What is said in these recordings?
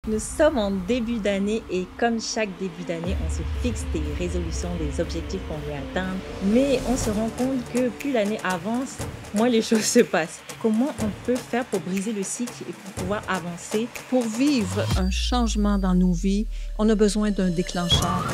Nous sommes en début d'année et comme chaque début d'année, on se fixe des résolutions, des objectifs qu'on veut atteindre. Mais on se rend compte que plus l'année avance, moins les choses se passent. Comment on peut faire pour briser le cycle et pour pouvoir avancer? Pour vivre un changement dans nos vies, on a besoin d'un déclencheur.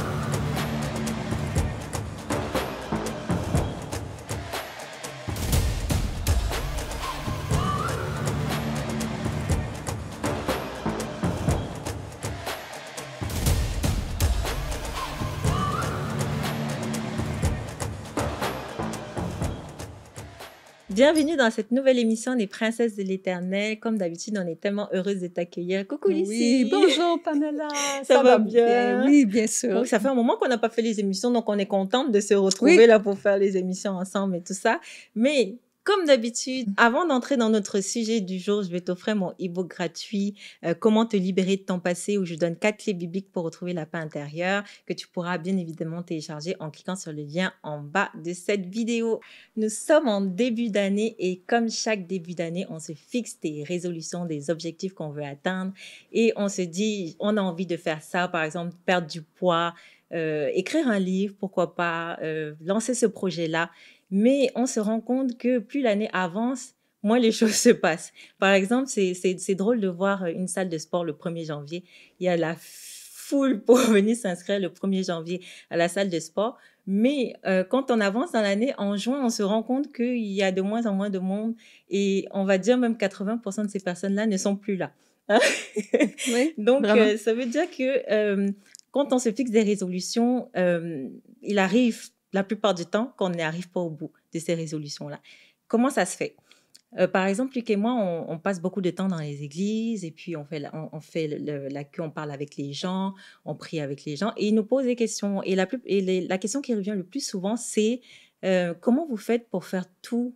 Bienvenue dans cette nouvelle émission des Princesses de l'Éternel. Comme d'habitude, on est tellement heureuse de t'accueillir. Coucou Lucie! Oui, bonjour Pamela! Ça va bien? Oui, bien sûr. Donc, ça fait un moment qu'on n'a pas fait les émissions, donc on est contente de se retrouver là pour faire les émissions ensemble et tout ça. Mais comme d'habitude, avant d'entrer dans notre sujet du jour, je vais t'offrir mon e-book gratuit Comment te libérer de ton passé, où je donne 4 clés bibliques pour retrouver la paix intérieure, que tu pourras bien évidemment télécharger en cliquant sur le lien en bas de cette vidéo. Nous sommes en début d'année et comme chaque début d'année, on se fixe des résolutions, des objectifs qu'on veut atteindre et on se dit, on a envie de faire ça, par exemple, perdre du poids, écrire un livre, pourquoi pas, lancer ce projet-là. Mais on se rend compte que plus l'année avance, moins les choses se passent. Par exemple, c'est drôle de voir une salle de sport le 1er janvier. Il y a la foule pour venir s'inscrire le 1er janvier à la salle de sport. Mais quand on avance dans l'année, en juin, on se rend compte qu'il y a de moins en moins de monde et on va dire même 80% de ces personnes-là ne sont plus là. Oui, donc, ça veut dire que quand on se fixe des résolutions, il arrive la plupart du temps qu'on n'arrive pas au bout de ces résolutions-là. Comment ça se fait? Par exemple, Luc et moi, on passe beaucoup de temps dans les églises et puis on fait la queue, on parle avec les gens, on prie avec les gens et ils nous posent des questions. Et la question qui revient le plus souvent, c'est comment vous faites pour faire tout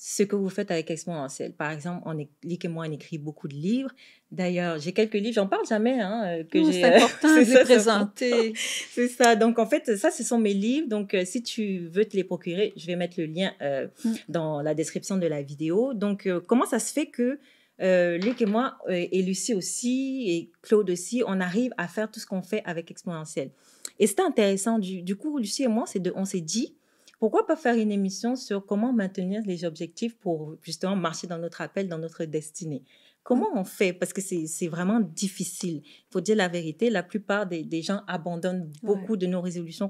ce que vous faites avec Exponentiel? Par exemple, Luc et moi, on écrit beaucoup de livres. D'ailleurs, j'ai quelques livres, j'en parle jamais. C'est important de les présenter. C'est ça. Donc, en fait, ça, ce sont mes livres. Donc, si tu veux te les procurer, je vais mettre le lien dans la description de la vidéo. Donc, comment ça se fait que Luc et moi, et Lucie aussi, et Claude aussi, on arrive à faire tout ce qu'on fait avec Exponentiel? Et c'était intéressant. Du coup, Lucie et moi, on s'est dit, pourquoi pas faire une émission sur comment maintenir les objectifs pour justement marcher dans notre appel, dans notre destinée? Comment on fait? Parce que c'est vraiment difficile. Il faut dire la vérité, la plupart des gens abandonnent beaucoup de nos résolutions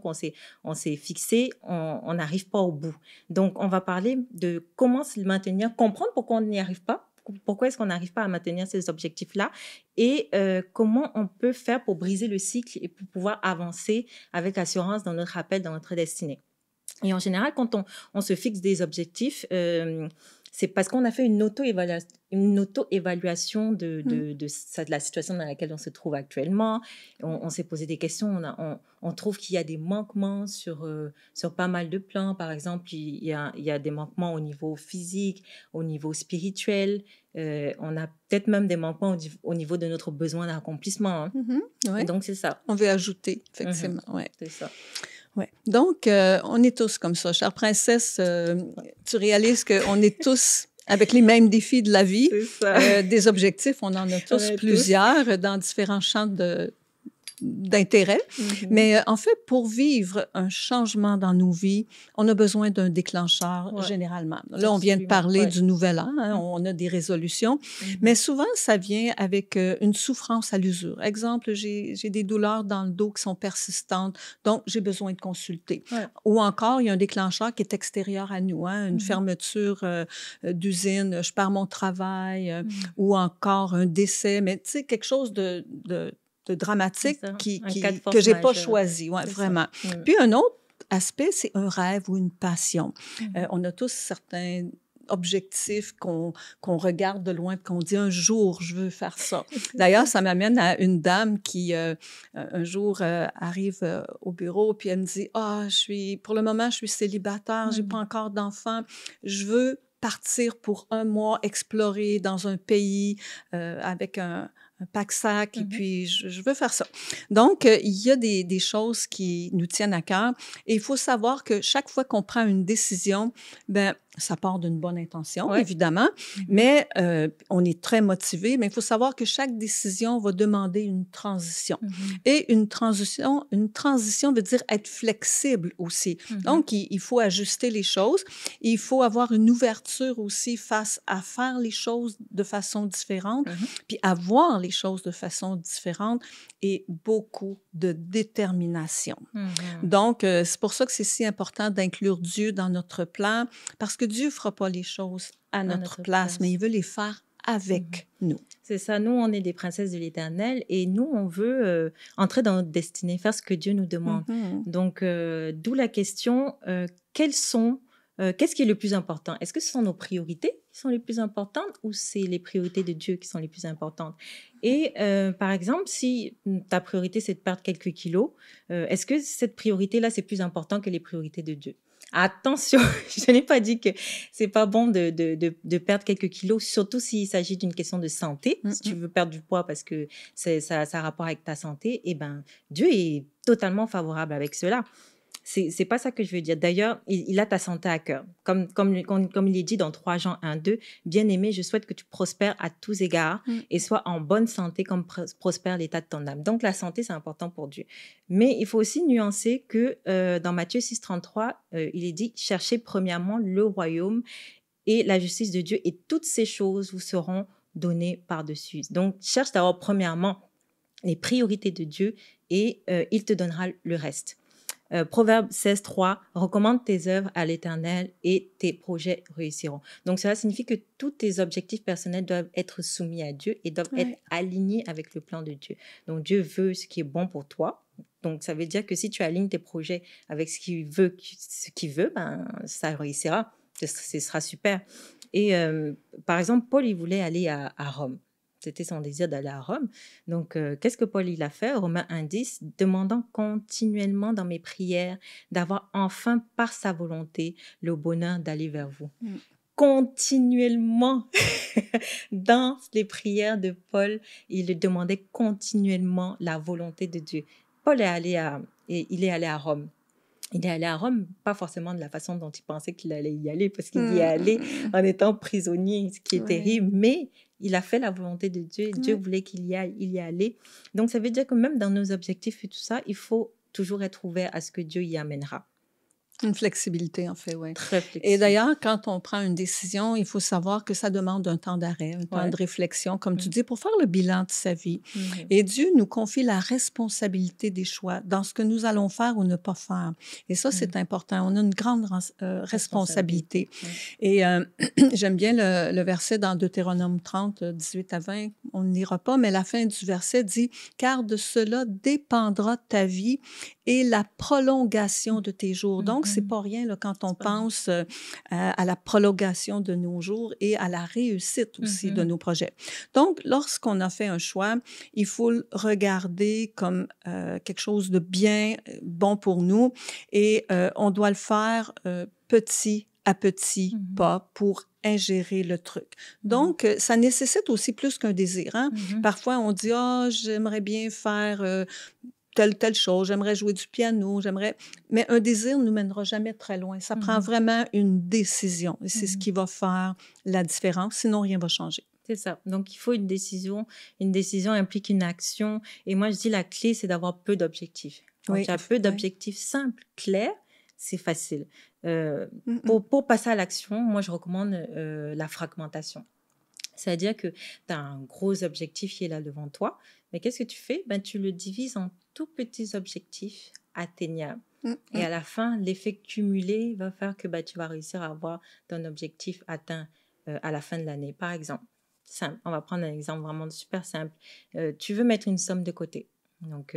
on s'est fixées, on n'arrive pas au bout. Donc, on va parler de comment se maintenir, comprendre pourquoi on n'y arrive pas, pourquoi est-ce qu'on n'arrive pas à maintenir ces objectifs-là et comment on peut faire pour briser le cycle et pour pouvoir avancer avec assurance dans notre appel, dans notre destinée. Et en général, quand on se fixe des objectifs, c'est parce qu'on a fait une auto-évaluation de la situation dans laquelle on se trouve actuellement. On s'est posé des questions. On trouve qu'il y a des manquements sur pas mal de plans. Par exemple, il y a des manquements au niveau physique, au niveau spirituel. On a peut-être même des manquements au niveau de notre besoin d'accomplissement. Et donc, c'est ça. On veut ajouter, effectivement. C'est ça. Ouais. Donc, on est tous comme ça. Chère princesse, tu réalises qu'on est tous avec les mêmes défis de la vie. C'est ça. Des objectifs, on en a tous plusieurs dans différents champs d'intérêt. Mais en fait, pour vivre un changement dans nos vies, on a besoin d'un déclencheur généralement. Là, on vient de parler du nouvel an, on a des résolutions, mais souvent, ça vient avec une souffrance à l'usure. Exemple, j'ai des douleurs dans le dos qui sont persistantes, donc j'ai besoin de consulter. Ou encore, il y a un déclencheur qui est extérieur à nous, une fermeture d'usine, je perds mon travail, ou encore un décès, mais tu sais, quelque chose de dramatique que j'ai pas choisi, vraiment. Puis un autre aspect, c'est un rêve ou une passion. On a tous certains objectifs qu'on regarde de loin, qu'on dit un jour, je veux faire ça. D'ailleurs, ça m'amène à une dame qui, un jour, arrive au bureau, puis elle me dit, pour le moment, je suis célibataire, j'ai pas encore d'enfant, je veux partir pour 1 mois, explorer dans un pays avec un pack-sac, et puis je veux faire ça. Donc, il y a des choses qui nous tiennent à cœur et il faut savoir que chaque fois qu'on prend une décision, ça part d'une bonne intention, Ouais. évidemment, mais on est très motivé. Mais il faut savoir que chaque décision va demander une transition. Et une transition veut dire être flexible aussi. Donc, il faut ajuster les choses. Il faut avoir une ouverture aussi face à faire les choses de façon différente, puis à voir les choses de façon différente et beaucoup de détermination. Donc, c'est pour ça que c'est si important d'inclure Dieu dans notre plan, parce que Dieu ne fera pas les choses à notre place, mais il veut les faire avec nous. C'est ça, nous, on est des princesses de l'Éternel et nous, on veut entrer dans notre destinée, faire ce que Dieu nous demande. Donc, d'où la question, qu'est-ce qui est le plus important? Est-ce que ce sont nos priorités qui sont les plus importantes ou c'est les priorités de Dieu qui sont les plus importantes? Et par exemple, si ta priorité, c'est de perdre quelques kilos, est-ce que cette priorité-là, c'est plus important que les priorités de Dieu? Attention, je n'ai pas dit que c'est pas bon de perdre quelques kilos, surtout s'il s'agit d'une question de santé. Si tu veux perdre du poids parce que ça a rapport avec ta santé, eh ben, Dieu est totalement favorable avec cela. C'est pas ça que je veux dire. D'ailleurs, il a ta santé à cœur. Comme il est dit dans 3 Jean 1-2, bien-aimé, je souhaite que tu prospères à tous égards et sois en bonne santé comme prospère l'état de ton âme. Donc, la santé, c'est important pour Dieu. Mais il faut aussi nuancer que dans Matthieu 6,33, il est dit, cherchez premièrement le royaume et la justice de Dieu et toutes ces choses vous seront données par-dessus. Donc, cherche d'abord premièrement les priorités de Dieu et il te donnera le reste. Proverbe 16,3, recommande tes œuvres à l'Éternel et tes projets réussiront. Donc, cela signifie que tous tes objectifs personnels doivent être soumis à Dieu et doivent être alignés avec le plan de Dieu. Donc, Dieu veut ce qui est bon pour toi. Donc, ça veut dire que si tu alignes tes projets avec ce qu'il veut, ben, ça réussira. Ce sera super. Et par exemple, Paul, il voulait aller à Rome. C'était son désir d'aller à Rome. Donc, qu'est-ce que Paul il a fait? Romains 1,10, demandant continuellement dans mes prières d'avoir enfin par sa volonté le bonheur d'aller vers vous. Continuellement, dans les prières de Paul, il demandait continuellement la volonté de Dieu. Paul il est allé à Rome. Il est allé à Rome, pas forcément de la façon dont il pensait qu'il allait y aller, parce qu'il y est allé en étant prisonnier, ce qui est terrible, mais il a fait la volonté de Dieu, et Dieu voulait qu'il y aille, il y est allé. Donc, ça veut dire que même dans nos objectifs et tout ça, il faut toujours être ouvert à ce que Dieu y amènera. Une flexibilité, en fait, oui. Très flexible. Et d'ailleurs, quand on prend une décision, il faut savoir que ça demande un temps d'arrêt, un temps de réflexion, comme tu dis, pour faire le bilan de sa vie. Et Dieu nous confie la responsabilité des choix dans ce que nous allons faire ou ne pas faire. Et ça, c'est important. On a une grande responsabilité. Et j'aime bien le verset dans Deutéronome 30, 18 à 20. On ne lira pas, mais la fin du verset dit « Car de cela dépendra ta vie et la prolongation de tes jours. » Donc, c'est pas rien là, quand on pense à la prolongation de nos jours et à la réussite aussi de nos projets. Donc, lorsqu'on a fait un choix, il faut le regarder comme quelque chose de bien, bon pour nous et on doit le faire petit à petit pas pour ingérer le truc. Donc, ça nécessite aussi plus qu'un désir. Hein? Parfois, on dit « Ah, j'aimerais bien faire... telle chose, j'aimerais jouer du piano, Mais un désir ne nous mènera jamais très loin. Ça prend vraiment une décision. Et c'est ce qui va faire la différence. Sinon, rien ne va changer. C'est ça. Donc, il faut une décision. Une décision implique une action. Et moi, je dis la clé, c'est d'avoir peu d'objectifs. Quand tu as peu d'objectifs simples, clairs, c'est facile. Pour passer à l'action, moi, je recommande la fragmentation. C'est-à-dire que tu as un gros objectif qui est là devant toi, mais qu'est-ce que tu fais? Ben, tu le divises en tout petits objectifs atteignables. Et à la fin, l'effet cumulé va faire que tu vas réussir à avoir ton objectif atteint à la fin de l'année. Par exemple, simple, on va prendre un exemple vraiment super simple. Tu veux mettre une somme de côté. Donc,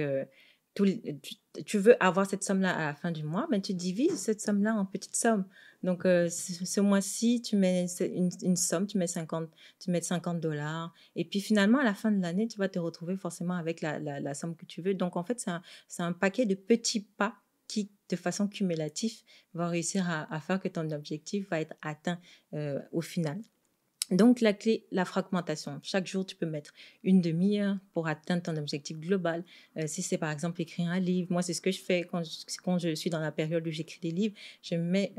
tu veux avoir cette somme-là à la fin du mois, ben, tu divises cette somme-là en petites sommes. Donc, ce mois-ci, tu mets une somme, tu mets 50 $. Et puis, finalement, à la fin de l'année, tu vas te retrouver forcément avec la somme que tu veux. Donc, en fait, c'est un paquet de petits pas qui, de façon cumulative, va réussir à faire que ton objectif va être atteint au final. Donc, la clé, la fragmentation. Chaque jour, tu peux mettre une demi-heure pour atteindre ton objectif global. Si c'est par exemple écrire un livre, moi, c'est ce que je fais quand je suis dans la période où j'écris des livres. Je mets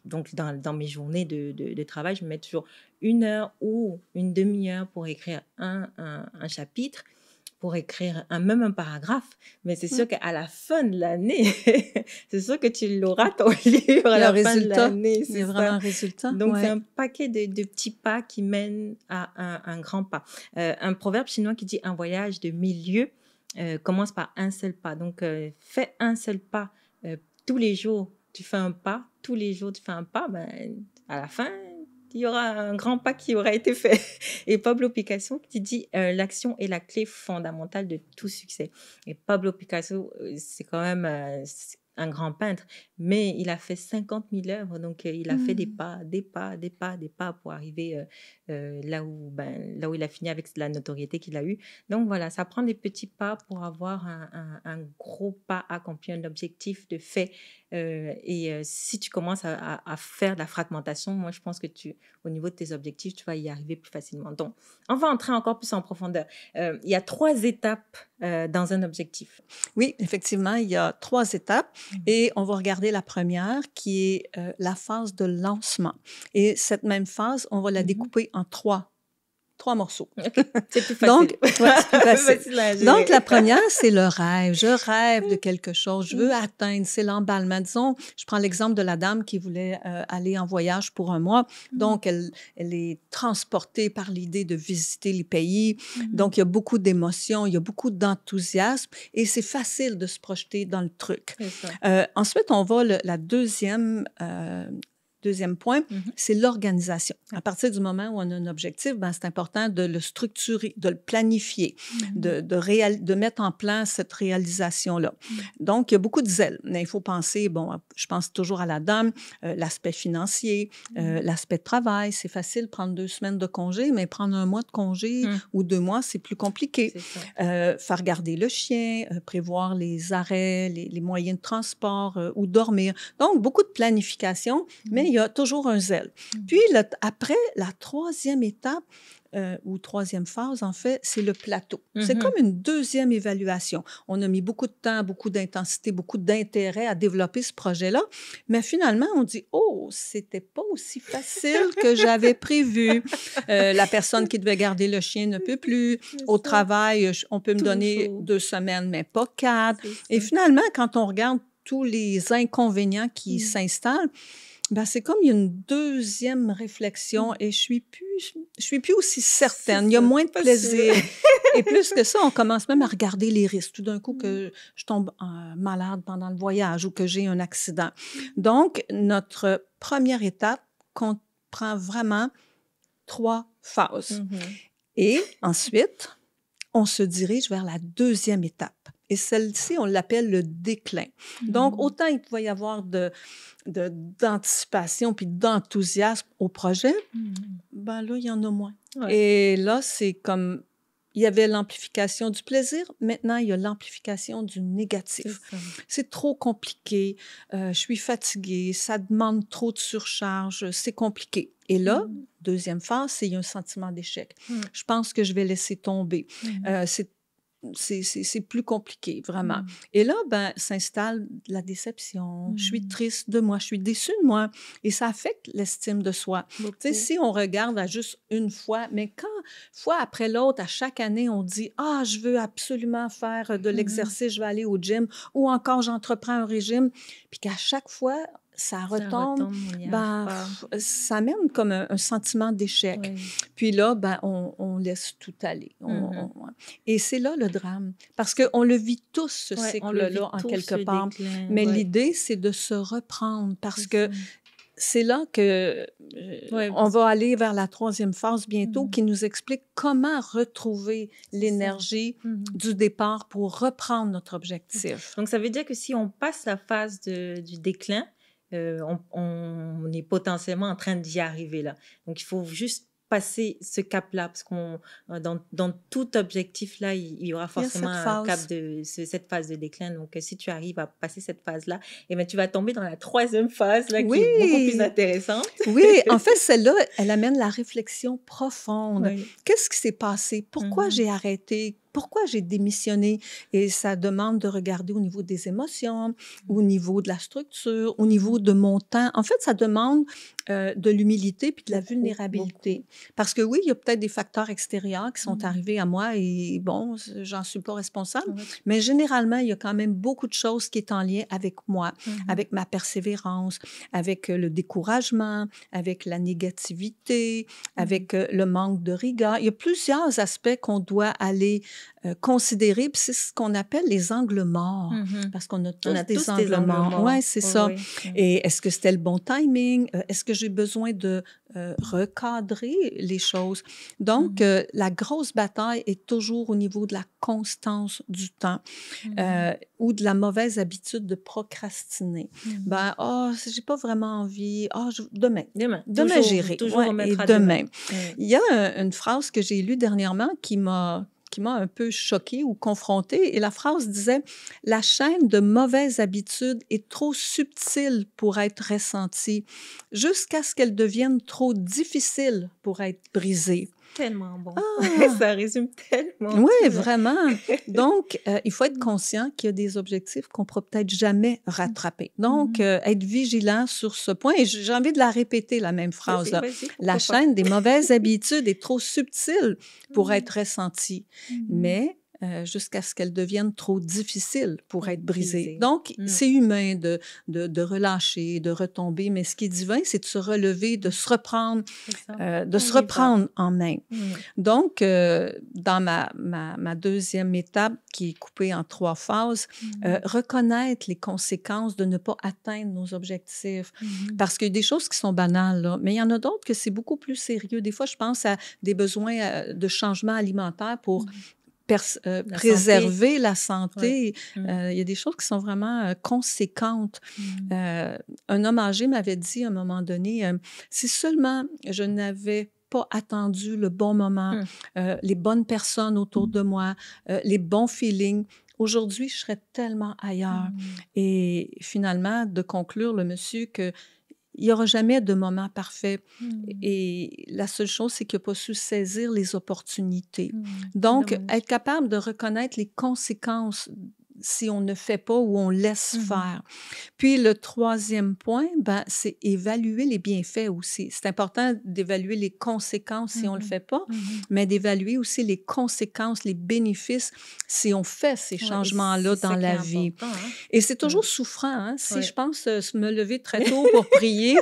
donc dans mes journées de travail, je me mets toujours 1 heure ou une demi-heure pour écrire un chapitre, pour écrire même un paragraphe. Mais c'est sûr qu'à la fin de l'année, c'est sûr que tu l'auras ton livre à la fin de l'année. Il y a vraiment un résultat. Donc, c'est un paquet de petits pas qui mènent à un grand pas. Un proverbe chinois qui dit « Un voyage de 1000 lieues commence par un seul pas ». Donc, fais un seul pas. Tous les jours, tu fais un pas. Tous les jours, tu fais un pas. À la fin, il y aura un grand pas qui aura été fait. Et Pablo Picasso qui dit l'action est la clé fondamentale de tout succès. Et Pablo Picasso, c'est quand même un grand peintre, mais il a fait 50 000 œuvres, donc il a fait des pas pour arriver là où il a fini avec la notoriété qu'il a eue. Donc voilà, ça prend des petits pas pour avoir un gros pas accompli, un objectif de fait. Si tu commences à faire de la fragmentation, moi je pense que au niveau de tes objectifs, tu vas y arriver plus facilement. Donc, on va entrer encore plus en profondeur. Il y a 3 étapes dans un objectif. Oui, effectivement, il y a 3 étapes et on va regarder la première qui est la phase de lancement. Et cette même phase, on va la découper en 3 morceaux. Okay. C'est plus facile. Donc, c'est plus facile. Donc, la première, c'est le rêve. Je rêve de quelque chose. Je veux atteindre. C'est l'emballement. Disons, je prends l'exemple de la dame qui voulait aller en voyage pour un mois. Donc, elle est transportée par l'idée de visiter les pays. Donc, il y a beaucoup d'émotions, il y a beaucoup d'enthousiasme et c'est facile de se projeter dans le truc. Ensuite, on va la deuxième point, c'est l'organisation. À partir du moment où on a un objectif, c'est important de le structurer, de le planifier, de mettre en place cette réalisation-là. Donc, il y a beaucoup de zèle. Mais il faut penser, je pense toujours à la dame, l'aspect financier, l'aspect de travail. C'est facile de prendre 2 semaines de congé, mais prendre 1 mois de congé ou 2 mois, c'est plus compliqué. Faire garder le chien, prévoir les arrêts, les moyens de transport ou dormir. Donc, beaucoup de planification, mais il y a toujours un zèle. Puis, après, la 3e étape, ou 3e phase, en fait, c'est le plateau. C'est comme une 2e évaluation. On a mis beaucoup de temps, beaucoup d'intensité, beaucoup d'intérêt à développer ce projet-là, mais finalement, on dit « Oh, c'était pas aussi facile que j'avais prévu. La personne qui devait garder le chien ne peut plus. Au travail, on peut me donner 2 semaines, mais pas 4. » Et finalement, quand on regarde tous les inconvénients qui s'installent, c'est comme il y a une 2e réflexion et je suis plus aussi certaine. Il y a moins de plaisir. Et plus que ça, on commence même à regarder les risques. Tout d'un coup, que je tombe malade pendant le voyage ou que j'ai un accident. Donc, notre première étape comprend vraiment 3 phases. Et ensuite, on se dirige vers la 2e étape. Et celle-ci, on l'appelle le déclin. Donc, autant il pouvait y avoir d'anticipation puis d'enthousiasme au projet, là, il y en a moins. Et là, c'est comme, il y avait l'amplification du plaisir, maintenant, il y a l'amplification du négatif. C'est trop compliqué, je suis fatiguée, ça demande trop de surcharge, c'est compliqué. Et là, 2e phase, c'est il y a un sentiment d'échec. Je pense que je vais laisser tomber. C'est plus compliqué, vraiment. Et là, s'installe la déception. Je suis triste de moi, je suis déçue de moi. Et ça affecte l'estime de soi. Tu sais, si on regarde à juste une fois, mais quand, fois après l'autre, à chaque année, on dit « Ah, je veux absolument faire de l'exercice, je vais aller au gym. » Ou encore, j'entreprends un régime. Puis qu'à chaque fois, ça retombe, ça amène comme un sentiment d'échec. Puis là, on laisse tout aller. Et c'est là le drame. Parce qu'on le vit tous, ce cycle-là, en quelque part. Mais l'idée, c'est de se reprendre parce que c'est là que on va aller vers la 3e phase bientôt qui nous explique comment retrouver l'énergie du départ pour reprendre notre objectif. Donc, ça veut dire que si on passe la phase du déclin, on est potentiellement en train d'y arriver là. Donc, il faut juste passer ce cap-là, parce qu'on dans tout objectif-là, il y aura forcément un cap cette phase de déclin. Donc, si tu arrives à passer cette phase-là, tu vas tomber dans la 3e phase là, qui est beaucoup plus intéressante. Oui, en fait, celle-là, elle amène la réflexion profonde. Qu'est-ce qui s'est passé? Pourquoi j'ai arrêté? pourquoi j'ai démissionné? Et ça demande de regarder au niveau des émotions, au niveau de la structure, au niveau de mon temps. En fait, ça demande de l'humilité puis de la vulnérabilité. Parce que oui, il y a peut-être des facteurs extérieurs qui sont arrivés à moi et bon, j'en suis pas responsable, mais généralement, il y a quand même beaucoup de choses qui est en lien avec moi, avec ma persévérance, avec le découragement, avec la négativité, avec le manque de rigueur. Il y a plusieurs aspects qu'on doit aller considérer, puis c'est ce qu'on appelle les angles morts, parce qu'on a tous des angles morts. Oui, c'est ça. Oui. Et est-ce que c'était le bon timing? Est-ce que j'ai besoin de recadrer les choses? Donc, la grosse bataille est toujours au niveau de la constance du temps ou de la mauvaise habitude de procrastiner. Ben, j'ai pas vraiment envie. Demain j'irai. Toujours remettre à demain. Il y a une phrase que j'ai lue dernièrement qui m'a un peu choquée ou confrontée. Et la phrase disait « La chaîne de mauvaises habitudes est trop subtile pour être ressentie, jusqu'à ce qu'elle devienne trop difficile pour être brisée. » Tellement bon. Ça résume tellement. Oui, vraiment. Donc, il faut être conscient qu'il y a des objectifs qu'on ne pourra peut-être jamais rattraper. Donc, être vigilant sur ce point. Et j'ai envie de la répéter, la même phrase. Vas-y, la chaîne des mauvaises habitudes est trop subtile pour être ressentie. Mais jusqu'à ce qu'elle devienne trop difficile pour être brisée. Donc, c'est humain de relâcher, de retomber, mais ce qui est divin, c'est de se relever, de se reprendre, en main. Donc, dans ma deuxième étape, qui est coupée en 3 phases, reconnaître les conséquences de ne pas atteindre nos objectifs. Parce qu'il y a des choses qui sont banales, là, mais il y en a d'autres que c'est beaucoup plus sérieux. Des fois, je pense à des besoins de changement alimentaire pour préserver la santé. Il y a des choses qui sont vraiment conséquentes. Un homme âgé m'avait dit à un moment donné, si seulement je n'avais pas attendu le bon moment, les bonnes personnes autour de moi, les bons feelings, aujourd'hui, je serais tellement ailleurs. Et finalement, de conclure, le monsieur, que il n'y aura jamais de moment parfait. Et la seule chose, c'est qu'il n'a pas su saisir les opportunités. Donc, être capable de reconnaître les conséquences si on ne fait pas ou on laisse faire. Puis, le 3e point, c'est évaluer les bienfaits aussi. C'est important d'évaluer les conséquences si on ne le fait pas, mais d'évaluer aussi les conséquences, les bénéfices si on fait ces changements-là dans la vie. Et c'est toujours souffrant. Hein? Si je pense me lever très tôt pour prier,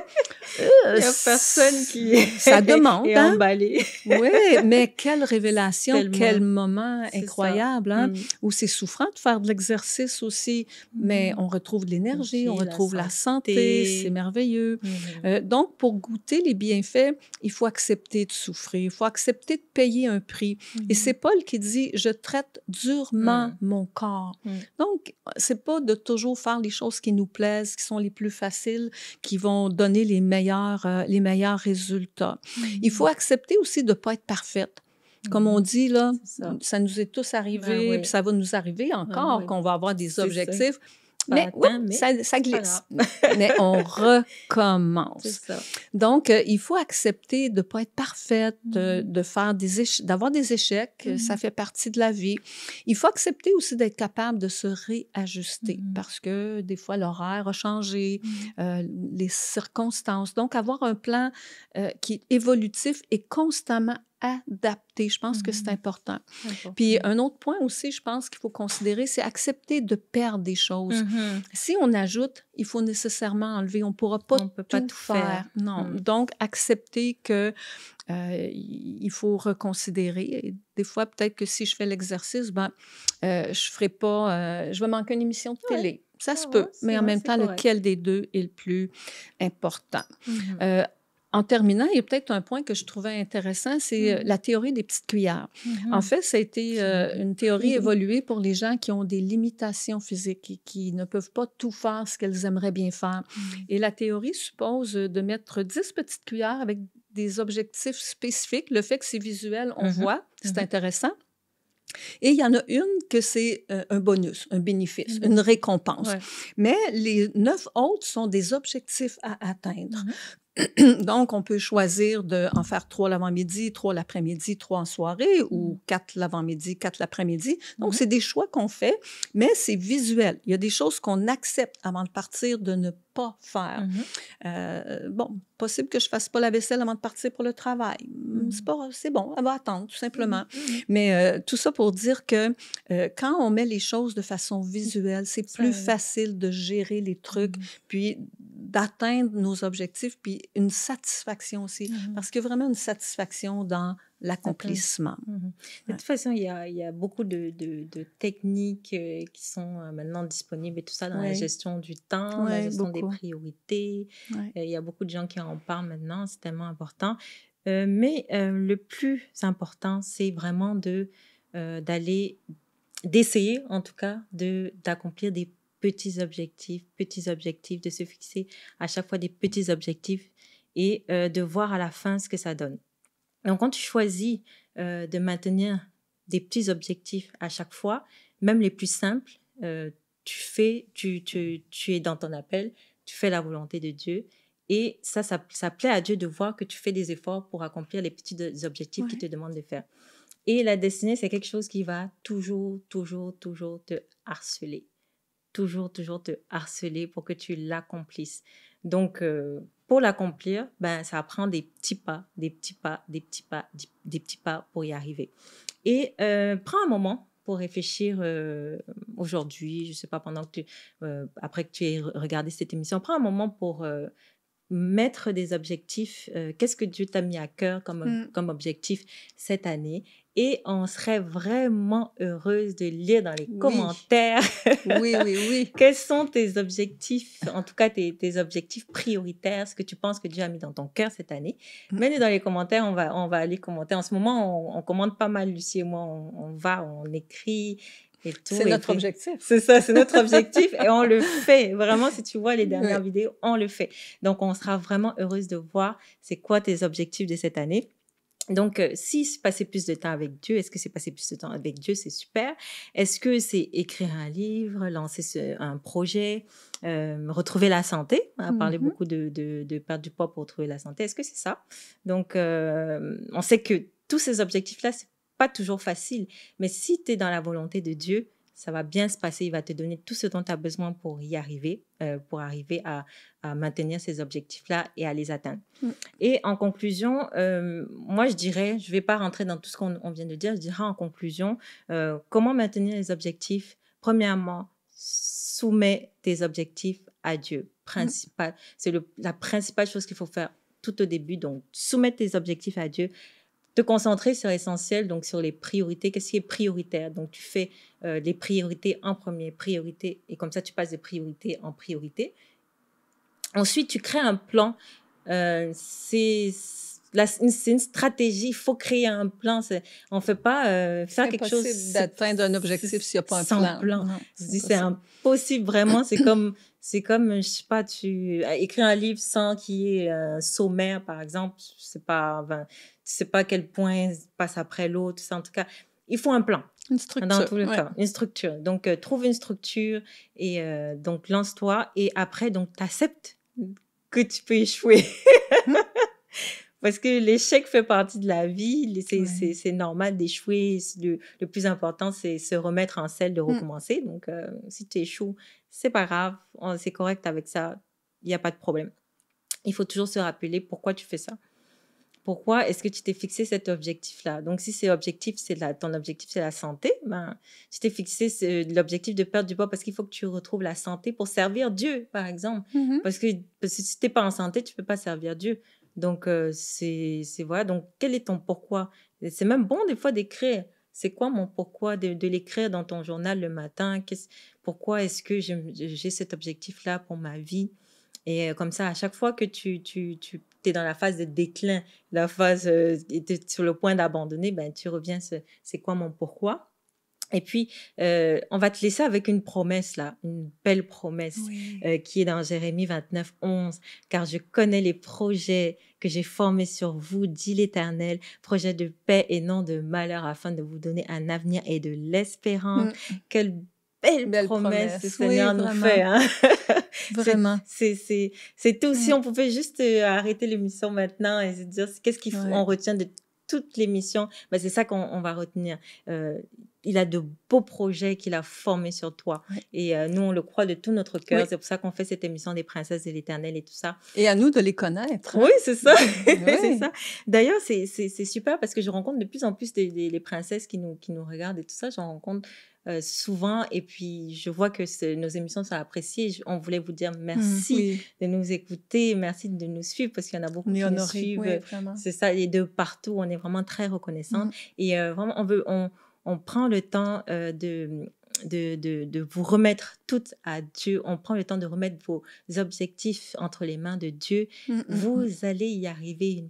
il n'y a personne qui ça demande. est emballé. Oui, mais quelle révélation, quel moment incroyable, hein? Où c'est souffrant de faire de l'exercice aussi, mais on retrouve de l'énergie, on retrouve la santé, c'est merveilleux. Donc, pour goûter les bienfaits, il faut accepter de souffrir, il faut accepter de payer un prix. Et c'est Paul qui dit « Je traite durement mon corps ». Donc, c'est pas de toujours faire les choses qui nous plaisent, qui sont les plus faciles, qui vont donner les meilleurs résultats. Il faut accepter aussi de ne pas être parfaite. Comme on dit, là, ça nous est tous arrivé, puis ça va nous arriver encore, qu'on va avoir des objectifs. Mais ça glisse. Mais on recommence. Donc, il faut accepter de ne pas être parfaite, d'avoir des échecs. Ça fait partie de la vie. Il faut accepter aussi d'être capable de se réajuster parce que des fois, l'horaire a changé, les circonstances. Donc, avoir un plan qui est évolutif et constamment adapté. Je pense que c'est important. Puis un autre point aussi, je pense qu'il faut considérer, c'est accepter de perdre des choses. Si on ajoute, il faut nécessairement enlever. On ne pourra pas tout faire. Non. Donc, accepter que il faut reconsidérer. Et des fois, peut-être que si je fais l'exercice, je ferai pas... je vais manquer une émission de télé. Ça se peut. Mais en même temps, lequel des deux est le plus important? En terminant, il y a peut-être un point que je trouvais intéressant, c'est la théorie des petites cuillères. En fait, ça a été une théorie évoluée pour les gens qui ont des limitations physiques et qui ne peuvent pas tout faire ce qu'elles aimeraient bien faire. Et la théorie suppose de mettre 10 petites cuillères avec des objectifs spécifiques. Le fait que c'est visuel, on voit, c'est intéressant. Et il y en a une que c'est un bonus, un bénéfice, une récompense. Mais les 9 autres sont des objectifs à atteindre. Donc, on peut choisir d'en faire 3 l'avant-midi, 3 l'après-midi, 3 en soirée ou 4 l'avant-midi, 4 l'après-midi. Donc, c'est des choix qu'on fait, mais c'est visuel. Il y a des choses qu'on accepte avant de partir de ne pas faire. Bon, possible que je fasse pas la vaisselle avant de partir pour le travail. C'est bon, elle va attendre, tout simplement. Mais tout ça pour dire que quand on met les choses de façon visuelle, c'est plus facile de gérer les trucs, puis d'atteindre nos objectifs, puis une satisfaction aussi, parce qu'il y a vraiment une satisfaction dans l'accomplissement. De toute façon, il y a beaucoup de techniques qui sont maintenant disponibles et tout ça dans la gestion du temps, la gestion des priorités. Il y a beaucoup de gens qui en parlent maintenant, c'est tellement important. Mais le plus important, c'est vraiment d'essayer en tout cas d'accomplir des petits objectifs, de se fixer à chaque fois des petits objectifs et de voir à la fin ce que ça donne. Donc, quand tu choisis de maintenir des petits objectifs à chaque fois, même les plus simples, tu es dans ton appel, tu fais la volonté de Dieu et ça plaît à Dieu de voir que tu fais des efforts pour accomplir les petits objectifs qu'il te demande de faire. Et la destinée, c'est quelque chose qui va toujours te harceler. Toujours te harceler pour que tu l'accomplisses. Donc, pour l'accomplir, ça prend des petits pas pour y arriver. Et prends un moment pour réfléchir aujourd'hui, je ne sais pas, après que tu aies regardé cette émission, prends un moment pour mettre des objectifs. Qu'est-ce que Dieu t'a mis à cœur comme objectif cette année? Et on serait vraiment heureuse de lire dans les commentaires quels sont tes objectifs, en tout cas tes objectifs prioritaires, ce que tu penses que Dieu a mis dans ton cœur cette année. Mets-les dans les commentaires, on va aller commenter. En ce moment, on commente pas mal, Lucie et moi, on écrit et tout. C'est notre objectif. C'est ça, c'est notre objectif et on le fait. Vraiment, si tu vois les dernières vidéos, on le fait. Donc, on sera vraiment heureuse de voir c'est quoi tes objectifs de cette année. Donc, si c'est passer plus de temps avec Dieu, est-ce que c'est passer plus de temps avec Dieu? C'est super. Est-ce que c'est écrire un livre, lancer un projet, retrouver la santé? On a parlé beaucoup de perdre du poids pour retrouver la santé. Est-ce que c'est ça? Donc, on sait que tous ces objectifs-là, c'est pas toujours facile. Mais si tu es dans la volonté de Dieu, ça va bien se passer. Il va te donner tout ce dont tu as besoin pour y arriver, pour arriver à maintenir ces objectifs-là et à les atteindre. Et en conclusion, moi, je dirais, je ne vais pas rentrer dans tout ce qu'on vient de dire, je dirais en conclusion, comment maintenir les objectifs? Premièrement, soumets tes objectifs à Dieu. C'est la principale chose qu'il faut faire tout au début. Donc, soumets tes objectifs à Dieu. Te concentrer sur l'essentiel, donc sur les priorités. Qu'est-ce qui est prioritaire? Donc, tu fais les priorités en premier, priorité, et comme ça, tu passes de priorité en priorité. Ensuite, tu crées un plan. C'est une stratégie. Il faut créer un plan. On ne fait pas faire quelque chose. C'est impossible d'atteindre un objectif s'il n'y a pas un plan. Sans plan. C'est impossible, vraiment. C'est comme, je ne sais pas, tu écris un livre sans qu'il y ait un sommaire, par exemple. Tu ne sais pas quel point passe après l'autre. Tout ça. En tout cas, il faut un plan. Une structure. Dans tous les cas, une structure. Donc, trouve une structure et donc, lance-toi. Et après, donc, tu acceptes que tu peux échouer. Parce que l'échec fait partie de la vie. C'est normal d'échouer. Le plus important, c'est se remettre en selle, de recommencer. Donc, si tu échoues, c'est pas grave. C'est correct avec ça. Il n'y a pas de problème. Il faut toujours se rappeler pourquoi tu fais ça. Pourquoi est-ce que tu t'es fixé cet objectif-là? Donc, si ton objectif, c'est la santé, tu t'es fixé l'objectif de perdre du poids parce qu'il faut que tu retrouves la santé pour servir Dieu, par exemple. Parce que si tu n'es pas en santé, tu ne peux pas servir Dieu. Donc, voilà. Donc, quel est ton pourquoi? C'est même bon, des fois, d'écrire. C'est quoi mon pourquoi? De l'écrire dans ton journal le matin. Pourquoi est-ce que j'ai cet objectif-là pour ma vie? Et comme ça, à chaque fois que tu es dans la phase de déclin, la phase sur le point d'abandonner, tu reviens, c'est quoi mon pourquoi? Et puis, on va te laisser avec une promesse, là, une belle promesse qui est dans Jérémie 29, 11. « Car je connais les projets que j'ai formés sur vous, dit l'Éternel, projets de paix et non de malheur, afin de vous donner un avenir et de l'espérance. » Quelle belle promesse le Seigneur nous fait, hein? Vraiment. C'est tout. Si on pouvait juste arrêter l'émission maintenant et se dire qu'est-ce qu'on retient de toute l'émission, ben, c'est ça qu'on va retenir. Il a de beaux projets qu'il a formés sur toi. Oui. Et nous, on le croit de tout notre cœur. Oui. C'est pour ça qu'on fait cette émission des princesses de l'Éternel et tout ça. Et à nous de les connaître. Oui, c'est ça. Oui. C'est ça. D'ailleurs, c'est super parce que je rencontre de plus en plus les princesses qui nous regardent et tout ça. J'en rencontre souvent et puis je vois que nos émissions sont appréciées. On voulait vous dire merci de nous écouter, merci de nous suivre parce qu'il y en a beaucoup qui nous suivent. Oui, c'est ça, et de partout. On est vraiment très reconnaissants. Et vraiment, on prend le temps de vous remettre toutes à Dieu. On prend le temps de remettre vos objectifs entre les mains de Dieu. Vous allez y arriver.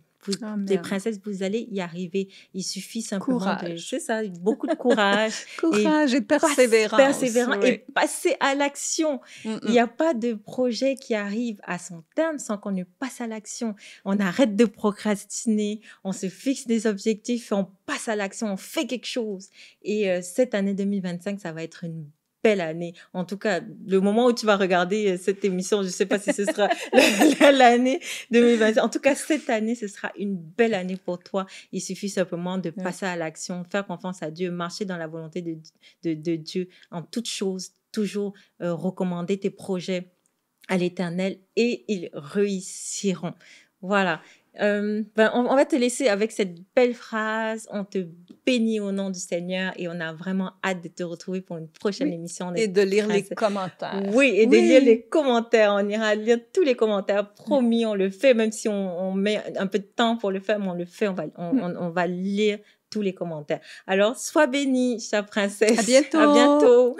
Les princesses, vous allez y arriver. Il suffit simplement c'est ça, beaucoup de courage. Courage et persévérance. Persévérant et passer à l'action. Il n'y a pas de projet qui arrive à son terme sans qu'on ne passe à l'action. On arrête de procrastiner, on se fixe des objectifs, on passe à l'action, on fait quelque chose. Et cette année 2025, ça va être une belle année. En tout cas, le moment où tu vas regarder cette émission, je ne sais pas si ce sera l'année 2025. En tout cas, cette année, ce sera une belle année pour toi. Il suffit simplement de passer à l'action, faire confiance à Dieu, marcher dans la volonté de Dieu en toutes choses, toujours recommander tes projets à l'Éternel et ils réussiront. Voilà. On va te laisser avec cette belle phrase. On te bénit au nom du Seigneur et on a vraiment hâte de te retrouver pour une prochaine émission. Et de lire les commentaires. Oui, et de lire les commentaires. On ira lire tous les commentaires. Promis, on le fait, même si on met un peu de temps pour le faire, mais on le fait. On va lire tous les commentaires. Alors, sois bénie, chère princesse. À bientôt. À bientôt.